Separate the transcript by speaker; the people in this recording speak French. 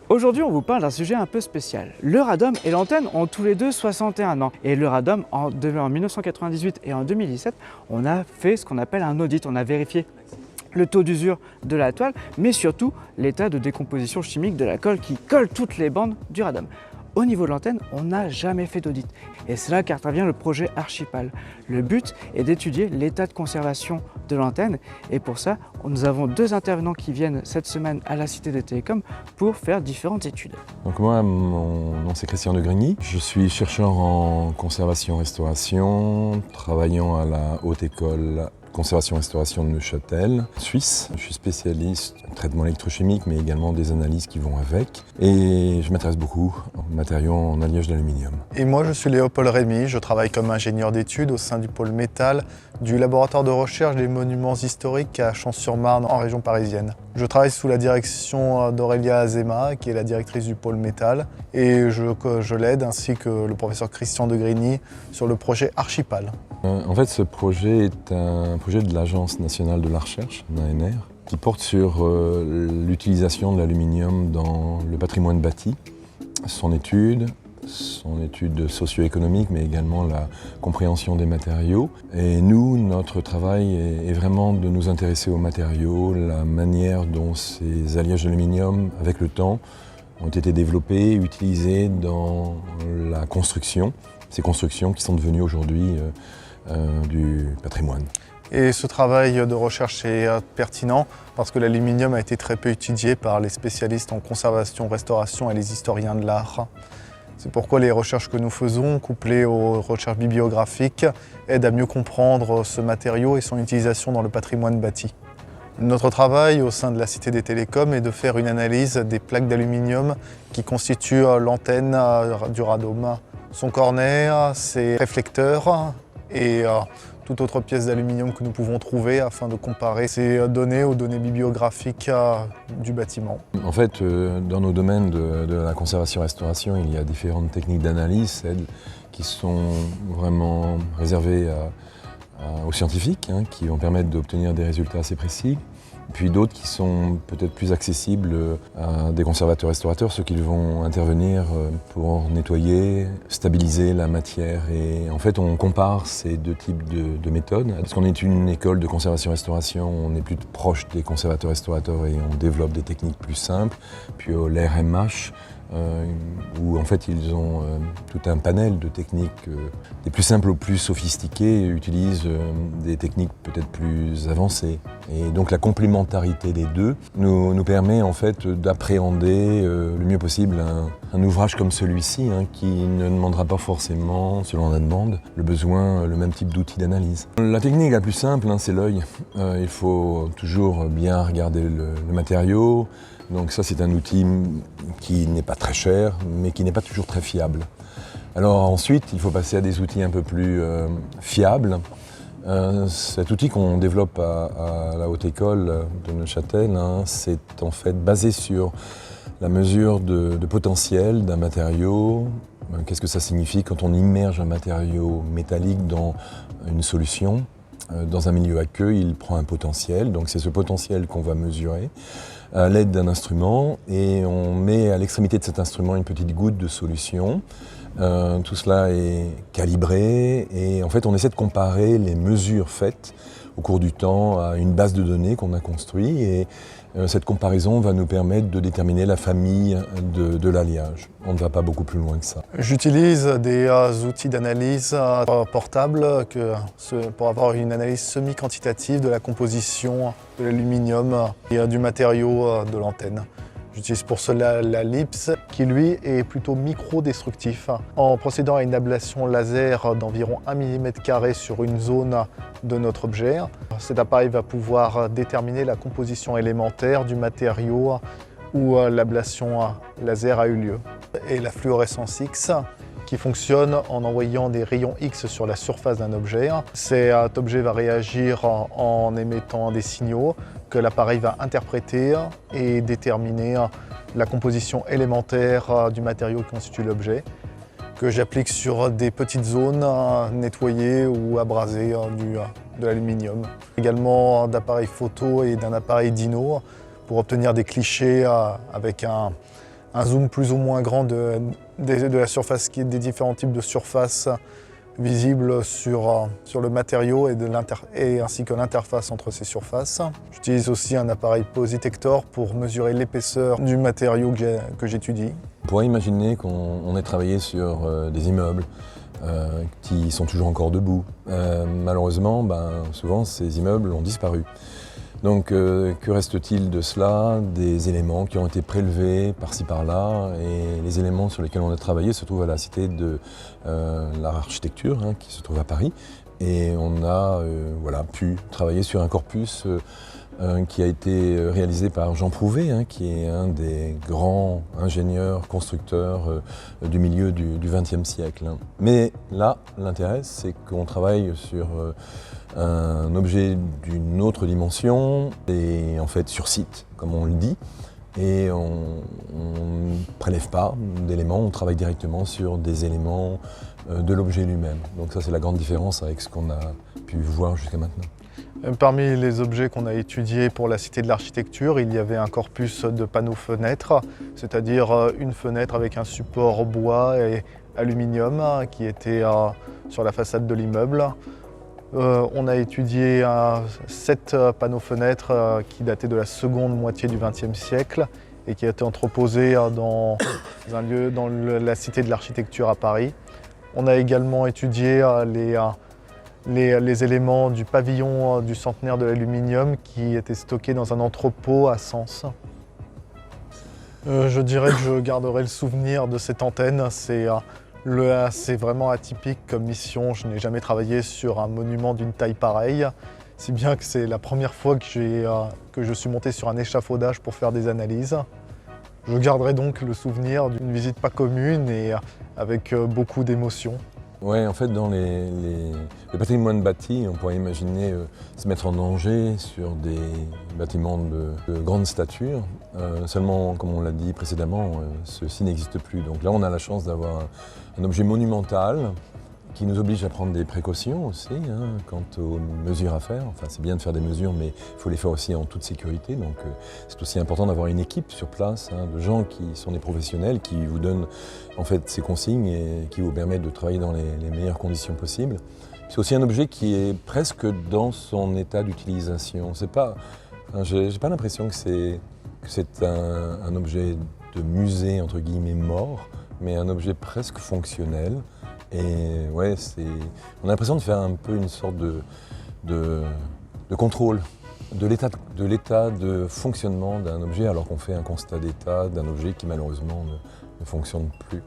Speaker 1: Aujourd'hui, on vous parle d'un sujet un peu spécial. Le radome et l'antenne ont tous les deux 61 ans. Et le radome, en 1998 et en 2017, on a fait ce qu'on appelle un audit. On a vérifié le taux d'usure de la toile, mais surtout l'état de décomposition chimique de la colle qui colle toutes les bandes du radome. Au niveau de l'antenne, on n'a jamais fait d'audit. Et c'est là qu'intervient le projet Archipal. Le but est d'étudier l'état de conservation de l'antenne. Et pour ça, nous avons deux intervenants qui viennent cette semaine à la Cité des Télécoms pour faire différentes études.
Speaker 2: Donc moi, mon nom c'est Christian de Grigny. Je suis chercheur en conservation-restauration, travaillant à la Haute École Conservation-Restauration de Neuchâtel, Suisse. Je suis spécialiste en traitement électrochimique, mais également des analyses qui vont avec. Et je m'intéresse beaucoup aux matériaux en alliage d'aluminium.
Speaker 3: Et moi, je suis Léopold Rémy. Je travaille comme ingénieur d'études au sein du pôle métal du laboratoire de recherche des monuments historiques à Champs-sur-Marne, en région parisienne. Je travaille sous la direction d'Aurélia Azema, qui est la directrice du pôle métal, et je l'aide, ainsi que le professeur Christian de Grigny, sur le projet Archipal.
Speaker 2: En fait, ce projet est un projet de l'Agence nationale de la recherche, l'ANR, qui porte sur l'utilisation de l'aluminium dans le patrimoine bâti, son étude socio-économique, mais également la compréhension des matériaux. Et nous, notre travail est vraiment de nous intéresser aux matériaux, la manière dont ces alliages d'aluminium, avec le temps, ont été développés, utilisés dans la construction, ces constructions qui sont devenues aujourd'hui du patrimoine.
Speaker 3: Et ce travail de recherche est pertinent parce que l'aluminium a été très peu étudié par les spécialistes en conservation, restauration et les historiens de l'art. C'est pourquoi les recherches que nous faisons, couplées aux recherches bibliographiques, aident à mieux comprendre ce matériau et son utilisation dans le patrimoine bâti. Notre travail au sein de la Cité des Télécoms est de faire une analyse des plaques d'aluminium qui constituent l'antenne du radome. Son cornet, ses réflecteurs et toute autre pièce d'aluminium que nous pouvons trouver afin de comparer ces données aux données bibliographiques du bâtiment.
Speaker 2: En fait, dans nos domaines de la conservation-restauration, il y a différentes techniques d'analyse, celles qui sont vraiment réservées aux scientifiques, qui vont permettre d'obtenir des résultats assez précis. Puis d'autres qui sont peut-être plus accessibles à des conservateurs-restaurateurs, ceux qui vont intervenir pour nettoyer, stabiliser la matière. Et en fait, on compare ces deux types de méthodes. Parce qu'on est une école de conservation-restauration, on est plus proche des conservateurs-restaurateurs et on développe des techniques plus simples. Puis l'RMH, où en fait ils ont tout un panel de techniques, des plus simples aux plus sophistiquées, utilisent des techniques peut-être plus avancées. Et donc la complémentarité des deux nous permet en fait d'appréhender le mieux possible un ouvrage comme celui-ci, qui ne demandera pas forcément, selon la demande, le même type d'outil d'analyse. La technique la plus simple, c'est l'œil. Il faut toujours bien regarder le matériau. Donc ça, c'est un outil qui n'est pas très cher, mais qui n'est pas toujours très fiable. Alors ensuite, il faut passer à des outils un peu plus fiables. Cet outil qu'on développe à la Haute École de Neuchâtel, c'est en fait basé sur la mesure de potentiel d'un matériau. Qu'est-ce que ça signifie quand on immerge un matériau métallique dans une solution? Dans un milieu aqueux, il prend un potentiel, donc c'est ce potentiel qu'on va mesurer à l'aide d'un instrument et on met à l'extrémité de cet instrument une petite goutte de solution. Tout cela est calibré et en fait on essaie de comparer les mesures faites au cours du temps à une base de données qu'on a construite et cette comparaison va nous permettre de déterminer la famille de l'alliage. On ne va pas beaucoup plus loin que ça.
Speaker 3: J'utilise des outils d'analyse portables pour avoir une analyse semi-quantitative de la composition de l'aluminium et du matériau de l'antenne. J'utilise pour cela la LIPS qui lui est plutôt micro-destructif. En procédant à une ablation laser d'environ 1 mm² sur une zone de notre objet, cet appareil va pouvoir déterminer la composition élémentaire du matériau où l'ablation laser a eu lieu. Et la fluorescence X qui fonctionne en envoyant des rayons X sur la surface d'un objet. Cet objet va réagir en émettant des signaux que l'appareil va interpréter et déterminer la composition élémentaire du matériau qui constitue l'objet, que j'applique sur des petites zones nettoyées ou abrasées de l'aluminium. Également d'appareils photo et d'un appareil dyno pour obtenir des clichés avec un un zoom plus ou moins grand de la surface, des différents types de surfaces visibles sur le matériau et ainsi que l'interface entre ces surfaces. J'utilise aussi un appareil Positector pour mesurer l'épaisseur du matériau que j'étudie.
Speaker 2: On pourrait imaginer qu'on ait travaillé sur des immeubles qui sont toujours encore debout. Malheureusement, souvent ces immeubles ont disparu. Donc que reste-t-il de cela? Des éléments qui ont été prélevés par-ci par-là, et les éléments sur lesquels on a travaillé se trouvent à la Cité de l'Art Architecture, qui se trouve à Paris. Et on a pu travailler sur un corpus qui a été réalisé par Jean Prouvé, qui est un des grands ingénieurs, constructeurs du milieu du XXe siècle. Mais là, l'intérêt, c'est qu'on travaille sur un objet d'une autre dimension, et en fait sur site, comme on le dit, et on ne prélève pas d'éléments, on travaille directement sur des éléments de l'objet lui-même. Donc ça, c'est la grande différence avec ce qu'on a pu voir jusqu'à maintenant.
Speaker 3: Parmi les objets qu'on a étudiés pour la Cité de l'Architecture, il y avait un corpus de panneaux-fenêtres, c'est-à-dire une fenêtre avec un support bois et aluminium qui était sur la façade de l'immeuble. On a étudié 7 panneaux-fenêtres qui dataient de la seconde moitié du XXe siècle et qui étaient entreposés dans un lieu dans la Cité de l'Architecture à Paris. On a également étudié les éléments du pavillon du centenaire de l'aluminium qui étaient stockés dans un entrepôt à Sens. Je dirais que je garderai le souvenir de cette antenne. C'est vraiment atypique comme mission. Je n'ai jamais travaillé sur un monument d'une taille pareille, si bien que c'est la première fois que je suis monté sur un échafaudage pour faire des analyses. Je garderai donc le souvenir d'une visite pas commune et avec beaucoup d'émotions.
Speaker 2: Oui, en fait, dans les patrimoines bâtis, on pourrait imaginer se mettre en danger sur des bâtiments de grande stature. Seulement, comme on l'a dit précédemment, ceci n'existe plus. Donc là, on a la chance d'avoir un objet monumental qui nous oblige à prendre des précautions aussi quant aux mesures à faire. Enfin, c'est bien de faire des mesures, mais il faut les faire aussi en toute sécurité. Donc c'est aussi important d'avoir une équipe sur place, de gens qui sont des professionnels, qui vous donnent en fait ces consignes et qui vous permettent de travailler dans les meilleures conditions possibles. C'est aussi un objet qui est presque dans son état d'utilisation. J'ai pas l'impression que c'est un objet de musée entre guillemets mort, mais un objet presque fonctionnel. Et ouais, on a l'impression de faire un peu une sorte de contrôle de l'état de fonctionnement d'un objet, alors qu'on fait un constat d'état d'un objet qui malheureusement ne fonctionne plus.